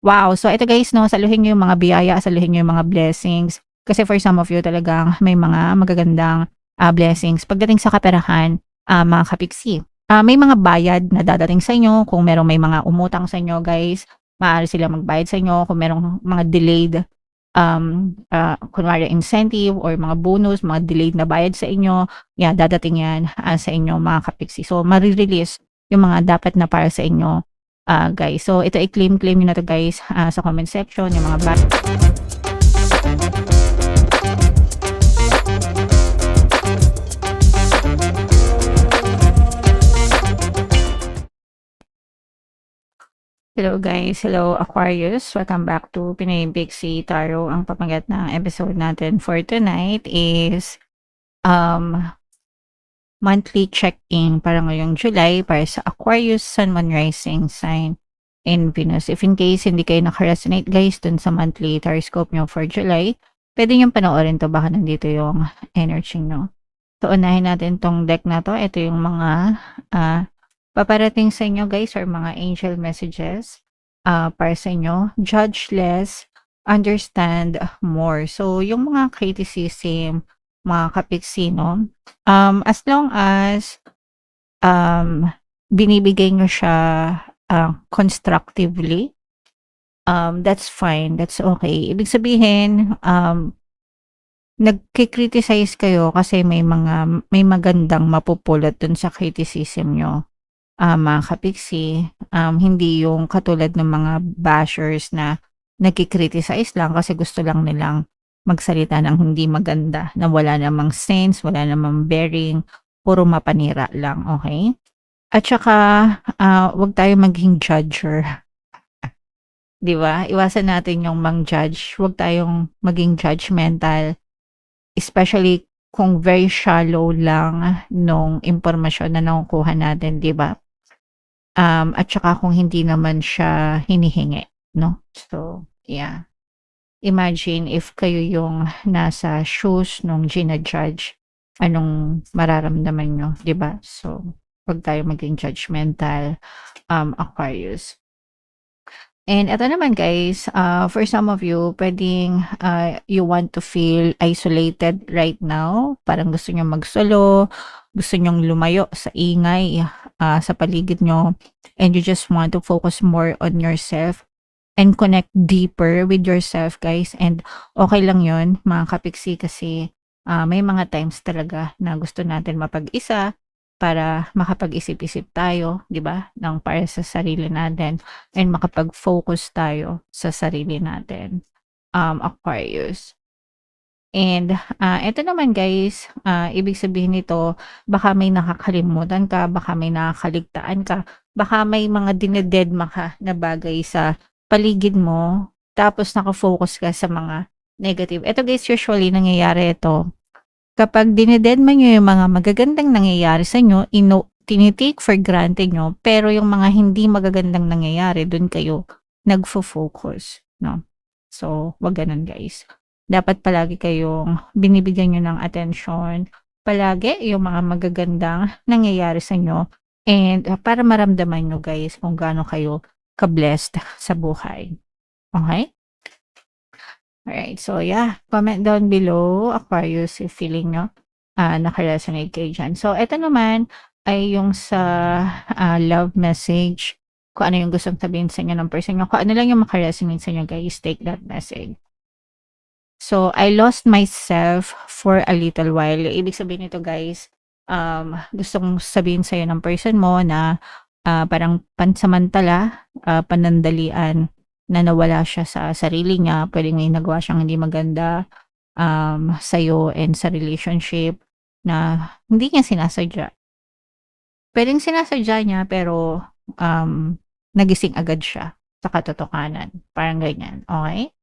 Wow! So ito guys 'no, saluhin niyo yung mga biyaya, saluhin niyo yung mga blessings. Kasi for some of you talagang may mga magagandang, blessings pagdating sa kaperahan, mga kapiksi. May mga bayad na dadating sa inyo kung may mga umutang sa inyo guys, maaari silang magbayad sa inyo kung merong mga delayed, kunwari incentive or mga bonus, mga delayed na bayad sa inyo, dadating yan, sa inyo mga kapiksi. So mare-release yung mga dapat na para sa inyo, guys. So ito i-claim niyo na 'to guys, sa comment section yung mga hello guys, hello Aquarius, welcome back to Pinoy Pixie Tarot. Ang pamagat ng episode natin for tonight is um monthly check-in para ngayong July para sa Aquarius, Sun, Moon, Rising sign, and Venus. If in case hindi kayo naka-resonate guys dun sa monthly horoscope nyo for July, pwede nyo panoorin to, baka nandito yung energy nyo. So unahin natin tong deck na to. Ito yung mga paparating sa inyo guys or mga angel messages para sa inyo. Judge less, understand more. So yung mga criticism, mga kapiksino, as long as binibigay nyo siya constructively, that's fine, that's okay. Ibig sabihin, nagki-criticize kayo kasi may magandang mapupulot dun sa criticism nyo, mga kapiksi. Hindi yung katulad ng mga bashers na nagki-criticize lang kasi gusto lang nilang magsalita ng hindi maganda, na wala namang sense, wala namang bearing, puro mapanira lang, okay? At saka, wag tayo maging judger. 'Di ba? Iwasan natin yung mang-judge, wag tayong maging judgmental, especially kung very shallow lang nung impormasyon na nakukuha natin, 'di ba? At saka kung hindi naman siya hinihingi, no? So, yeah. Imagine if kayo yung nasa shoes nung gina-judge, anong mararamdaman niyo, 'di ba? So, wag tayo maging judgmental, Aquarius. And eto naman guys, for some of you, puwedeng, you want to feel isolated right now. Parang gusto niyong mag-solo, gusto niyong lumayo sa ingay, sa paligid niyo, and you just want to focus more on yourself and connect deeper with yourself guys. And okay lang 'yun mga kapiksi kasi, may mga times talaga na gusto natin mapag-isa para makapag-isip-isip tayo, 'di ba, ng para sa sarili natin and makapag-focus tayo sa sarili natin, Aquarius. And, eto naman guys, ibig sabihin nito, baka may nakakalimutan ka, baka may nakakaligtaan ka, baka may mga dinededma ka na bagay sa paligid mo, tapos naka-focus ka sa mga negative. Eto guys, usually nangyayari ito kapag dinededma niyo yung mga magagandang nangyayari sa inyo, tini-take for granted niyo, pero yung mga hindi magagandang nangyayari, dun kayo nagfo-focus, 'no? So, 'wag gano'n guys. Dapat palagi kayong binibigyan niyo ng atensyon, palagi yung mga magagandang nangyayari sa inyo, and, para maramdaman niyo guys kung gaano kayo ka-blessed sa buhay, okey? Alright, so yeah, comment down below, Aquarius, if feeling nyo naka-resonate kayo dyan. So, eto naman ay yung sa love message, kung ano yung gustong sabihin sa inyo ng person nyo, kung ano lang yung maka-resonate sa inyo guys, take that message. So, I lost myself for a little while. Ibig sabihin nito guys, gustong sabihin sa'yo ng person mo na parang pansamantala, panandalian, na nawala siya sa sarili niya, puwedeng may nagawa siyang hindi maganda, sa'yo and sa relationship na hindi niya sinasadya. Puwedeng sinasadya niya pero, nagising agad siya sa katotohanan, parang ganyan, okey?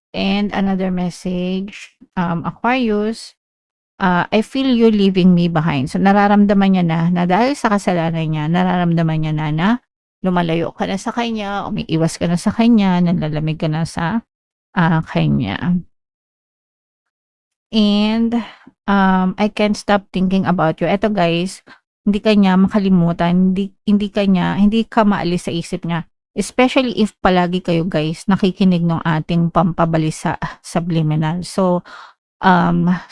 And another message, Aquarius, I feel you leaving me behind. So, nararamdaman niya na dahil sa kasalanan niya, nararamdaman niya na lumalayo ka na sa kanya, umiiwas ka na sa kanya, nanlalamig ka na sa, kanya. And, I can't stop thinking about you. Eto guys, hindi ka niya makalimutan, hindi ka maalis sa isip niya. Especially if palagi kayo guys nakikinig ng ating pampabalisa subliminal. So,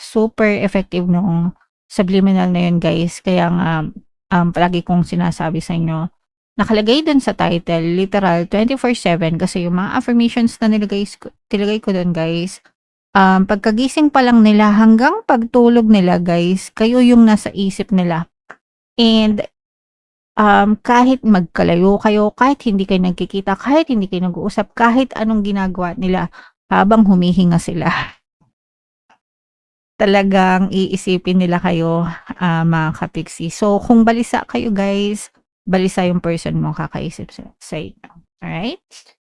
super effective nung subliminal na yun guys. Kaya nga, palagi kong sinasabi sa inyo, nakalagay dun sa title, literal 24/7 kasi yung mga affirmations na nilagay ko dun guys, pagkagising pa lang nila hanggang pagtulog nila guys, kayo yung nasa isip nila. And kahit magkalayo kayo, kahit hindi kayo nagkikita, kahit hindi kayo nag-uusap, kahit anong ginagawa nila habang humihinga sila, talagang iisipin nila kayo, mga kapiksi. So, kung balisa kayo guys, balisa yung person mo kakaisip sa inyo. Alright?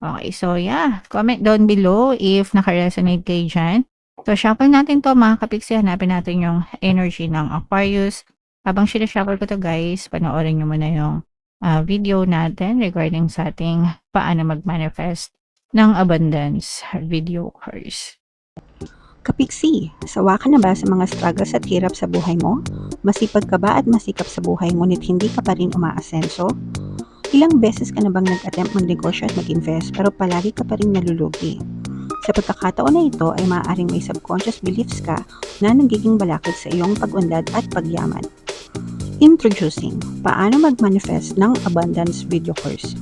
Okay, so yeah, comment down below if naka-resonate kayo dyan. So, shuffle natin to mga kapiksi. Hanapin natin yung energy ng Aquarius. Habang sinashuffle ko to guys, panoorin nyo muna yung video natin regarding sa ating paano mag-manifest ng abundance video course. Kapiksi, sawa ka na ba sa mga struggles at hirap sa buhay mo? Masipag ka ba at masikap sa buhay ngunit hindi ka pa rin umaasenso? Ilang beses ka na bang nag-attempt magnegosyo at mag-invest pero palagi ka pa rin nalulugi? Sa pagkakataon na ito ay maaaring may subconscious beliefs ka na nagiging balakid sa iyong pag-unlad at pagyaman. Introducing, paano mag-manifest ng abundance video course.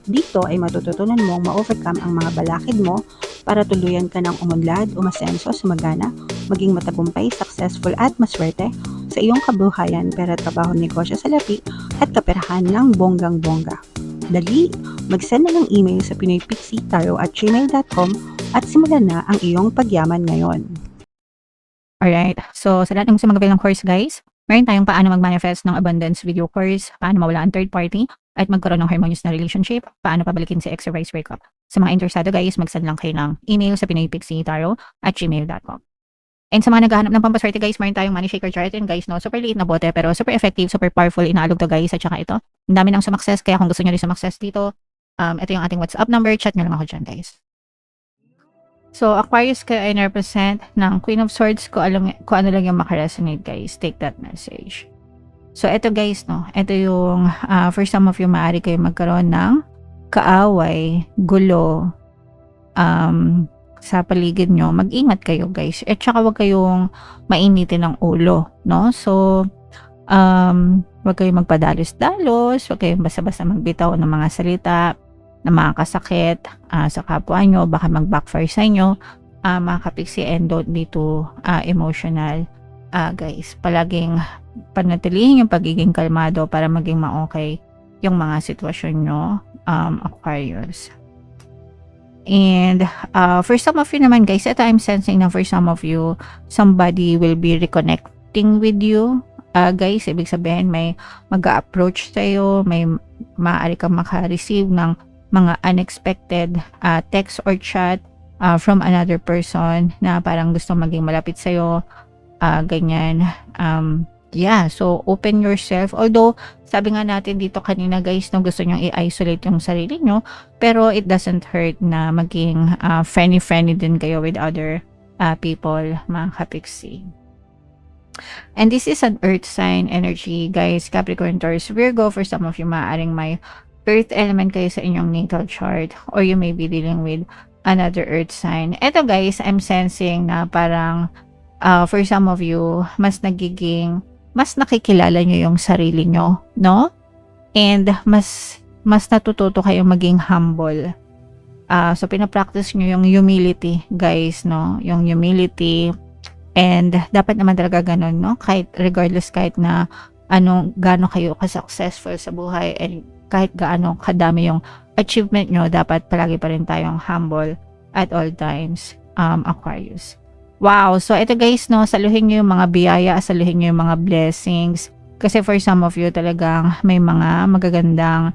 Dito ay matututunan mong ma-overcome ang mga balakid mo para tuluyan ka ng umunlad, umasenso, sumagana, maging matagumpay, successful at maswerte sa iyong kabuhayan, pera, trabaho, negosyo, salapi at kaperahan ng bonggang-bongga. Dali, mag-send na ng email sa pinoypixitaro@gmail.com at simulan na ang iyong pagyaman ngayon. Alright, so sa lahat ng gusto mag-avail ng course guys, meron tayong paano mag-manifest ng abundance video course, paano mawala ang third party, at magkaroon ng harmonious na relationship, paano pabalikin si ex or vice breakup. Sa mga interesado guys, mag-send lang kayo ng email sa pinoypixitaro@gmail.com. And sa mga naghahanap ng pampaswerte guys, meron tayong money shaker chart and guys, no, super liit na bote pero super effective, super powerful, inaalog to guys. At saka ito, ang dami nang sumakses, kaya kung gusto nyo rin sumakses dito, ito yung ating WhatsApp number, chat nyo lang ako dyan guys. So, Aquarius kayo ay represent ng Queen of Swords, kung ano lang yung makaresonate guys, take that message. So, ito guys, no, ito yung for some of you, maaari kayo magkaroon ng kaaway, gulo, sa paligid nyo. Mag-ingat kayo guys. At saka wag kayong mainitin ng ulo, no? So, wag kayong magpadalos-dalos, wag kayong basta-basta magbitaw ng mga salita na makakasakit sa kapwa nyo, baka mag-backfire sa inyo, mga kapiksi, and don't be too emotional. Guys, palaging panatilihin yung pagiging kalmado para maging ma-okay yung mga sitwasyon nyo, Aquarius. And for some of you naman guys, ito I'm sensing na for some of you, somebody will be reconnecting with you. Guys, ibig sabihin may mag-approach sa'yo, may maaari kang maka-receive ng mga unexpected text or chat from another person na parang gusto maging malapit sa'yo, ganyan. Yeah, so open yourself. Although, sabi nga natin dito kanina guys, no, gusto nyo i-isolate yung sarili nyo, pero it doesn't hurt na maging friendly din kayo with other people, mga kapiksi. And this is an earth sign energy, guys, Capricorn, Taurus, Virgo. For some of you, maaaring may earth element kayo sa inyong natal chart, or you may be dealing with another earth sign. Ito guys, I'm sensing na parang for some of you, mas nakikilala nyo yung sarili nyo, no? And mas natututo kayong maging humble. So pinapractice nyo yung humility, guys, no? Yung humility, and dapat naman talaga ganun, no? Kahit regardless, kahit na gaano kayo ka-successful sa buhay, and kahit gaano kadami yung achievement nyo, dapat palagi pa rin tayong humble at all times, Aquarius. Wow, so ito guys, no, saluhin nyo yung mga biyaya, saluhin nyo yung mga blessings, kasi for some of you talagang may mga magagandang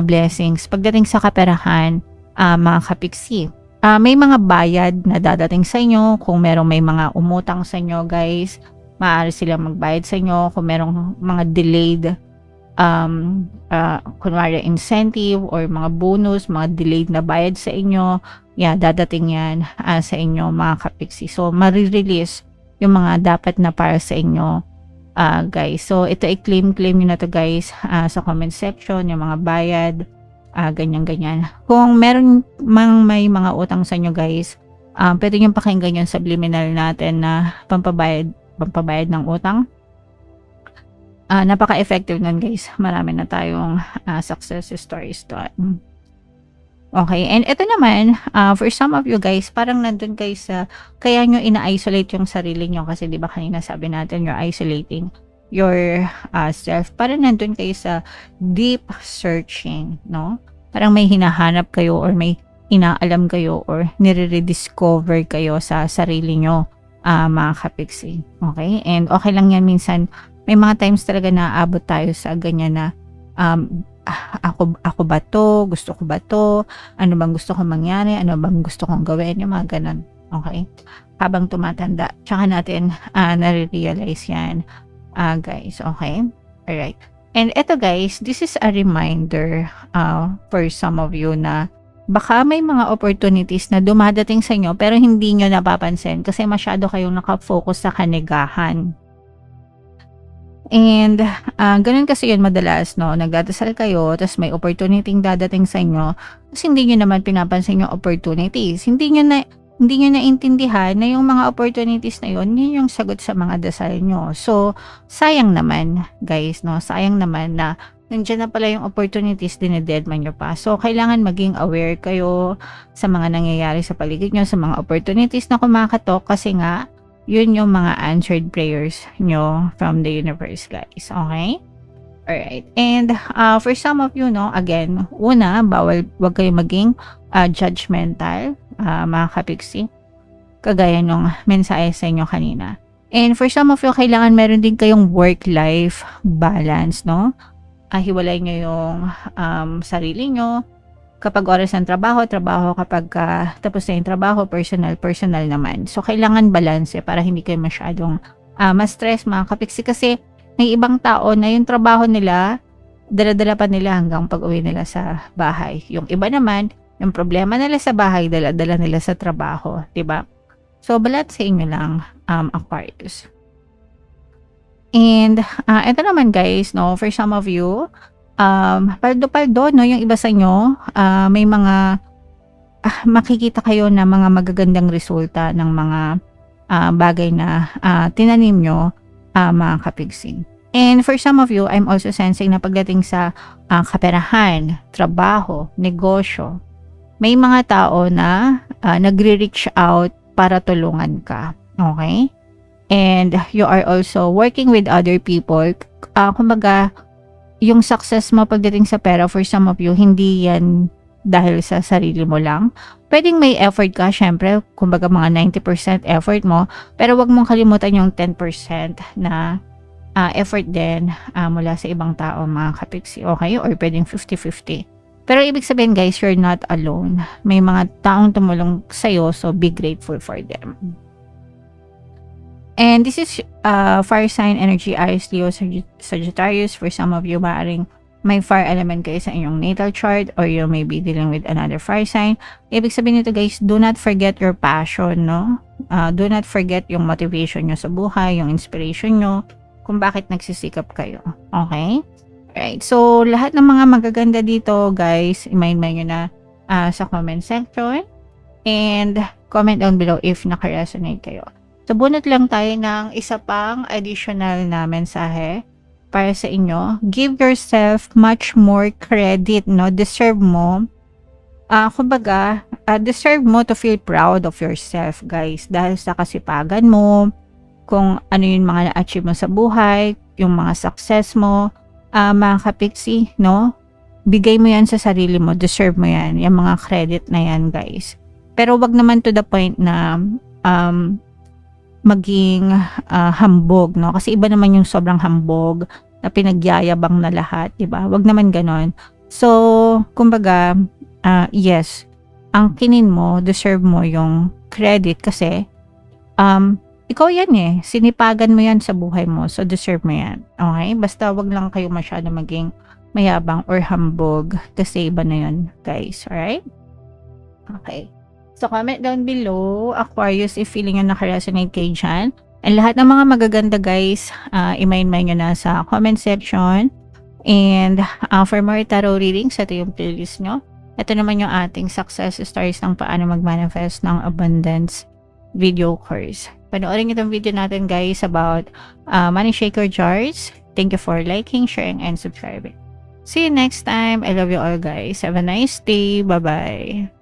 blessings pagdating sa kaperahan, mga kapiksi. May mga bayad na dadating sa inyo, kung may mga umutang sa inyo guys, maaari silang magbayad sa inyo. Kung merong mga delayed kunwari incentive or mga bonus, mga delayed na bayad sa inyo, dadating yan sa inyo, mga kapiksi. So, marirelease yung mga dapat na para sa inyo, guys. So, ito i-claim nyo na to guys sa comment section, yung mga bayad ganyan-ganyan. Kung meron may mga utang sa inyo guys, pwede niyong pakinggan yung subliminal natin na pampabayad ng utang. Napaka-effective nun guys. Marami na tayong success stories doon. Okay, and ito naman, for some of you guys, parang nandun kayo sa, kaya nyo ina-isolate yung sarili nyo kasi di ba kanina sabi natin, you're isolating your self. Parang nandun kayo sa deep searching, no? Parang may hinahanap kayo or may inaalam kayo or nire-rediscover kayo sa sarili nyo, mga kapiksi. Okay, and okay lang yan minsan. May mga times talaga na aabot tayo sa ganyan na ako ba to? Gusto ko ba to? Ano bang gusto kong mangyari? Ano bang gusto kong gawin? Yung mga ganun. Okay? Habang tumatanda, tsaka natin nare-realize yan, guys. Okay? Alright. And eto guys, this is a reminder for some of you na baka may mga opportunities na dumadating sa inyo pero hindi nyo napapansin kasi masyado kayong nakafocus sa kanigahan. And ganun kasi yun madalas, no? Nagdadasal kayo, tapos may opportunity dadating sa inyo, tapos hindi nyo naman pinapansin yung opportunities. Hindi nyo naintindihan na yung mga opportunities na yun yung sagot sa mga dasal nyo. So, sayang naman, guys, no? Sayang naman na nandiyan na pala yung opportunities, dinededman nyo pa. So, kailangan maging aware kayo sa mga nangyayari sa paligid nyo, sa mga opportunities na kumakatok kasi nga, yun yung mga answered prayers nyo from the universe, guys. Okay? Alright. And for some of you, no, again, una, wag kayo maging judgmental, mga kapiksi. Kagaya nung mensahe sa inyo kanina. And for some of you, kailangan meron din kayong work-life balance, no? Hiwalay nyo yung sarili nyo. Kapag oras ng trabaho, kapag tapos na yung trabaho, personal naman. So, kailangan balance para hindi kayo masyadong ma-stress, mga kapiksi. Kasi may ibang tao na yung trabaho nila, dala-dala pa nila hanggang pag-uwi nila sa bahay. Yung iba naman, yung problema nila sa bahay, dala-dala nila sa trabaho. Diba? So, balat sa inyo lang, Aquarius. And, ito naman guys, no, for some of you, paldo-paldo, no, yung iba sa inyo, may mga makikita kayo na mga magagandang resulta ng mga bagay na tinanim nyo, mga kapigsing. And for some of you, I'm also sensing na pagdating sa kaperahan, trabaho, negosyo, may mga tao na nagre-reach out para tulungan ka. Okay? And you are also working with other people. Kumbaga, yung success mo pagdating sa pera, for some of you, hindi yan dahil sa sarili mo lang. Pwedeng may effort ka, syempre, kumbaga mga 90% effort mo, pero wag mong kalimutan yung 10% na effort din mula sa ibang tao, mga kapiksi, okay? Or pwedeng 50-50. Pero ibig sabihin guys, you're not alone. May mga taong tumulong sa'yo, so be grateful for them. And this is fire sign energy, Aries, Leo, Sagittarius. For some of you, maaaring may fire element kayo sa inyong natal chart or you may be dealing with another fire sign. Ibig sabihin nito guys, do not forget your passion, no? Do not forget yung motivation nyo sa buhay, yung inspiration nyo, kung bakit nagsisikap kayo. Okay? Alright, so lahat ng mga magaganda dito guys, i-mind nyo na sa comment section and comment down below if naka-resonate kayo. So, bunot lang tayo ng isa pang additional na mensahe para sa inyo. Give yourself much more credit, no? Deserve mo. Kumbaga, deserve mo to feel proud of yourself, guys. Dahil sa kasipagan mo, kung ano yung mga na-achieve mo sa buhay, yung mga success mo, mga kapiksi, no? Bigay mo yan sa sarili mo. Deserve mo yan. Yung mga credit na yan, guys. Pero wag naman to the point na maging hambog, no? Kasi iba naman yung sobrang hambog na pinagyayabang na lahat, diba? Wag naman ganon. So, kumbaga, yes, ang kinin mo, deserve mo yung credit kasi ikaw yan eh. Sinipagan mo yan sa buhay mo. So, deserve mo yan. Okay? Basta wag lang kayo masyado maging mayabang or hambog kasi iba na yun, guys. Alright? Okay. So, comment down below, Aquarius, if feeling nyo nakaresonate kayo dyan. And lahat ng mga magaganda, guys, i-mind nyo na sa comment section. And for more tarot readings, ito yung playlist nyo. Ito naman yung ating success stories ng paano mag-manifest ng abundance video course. Panoorin itong video natin guys about money shaker jars. Thank you for liking, sharing, and subscribing. See you next time. I love you all guys. Have a nice day. Bye-bye.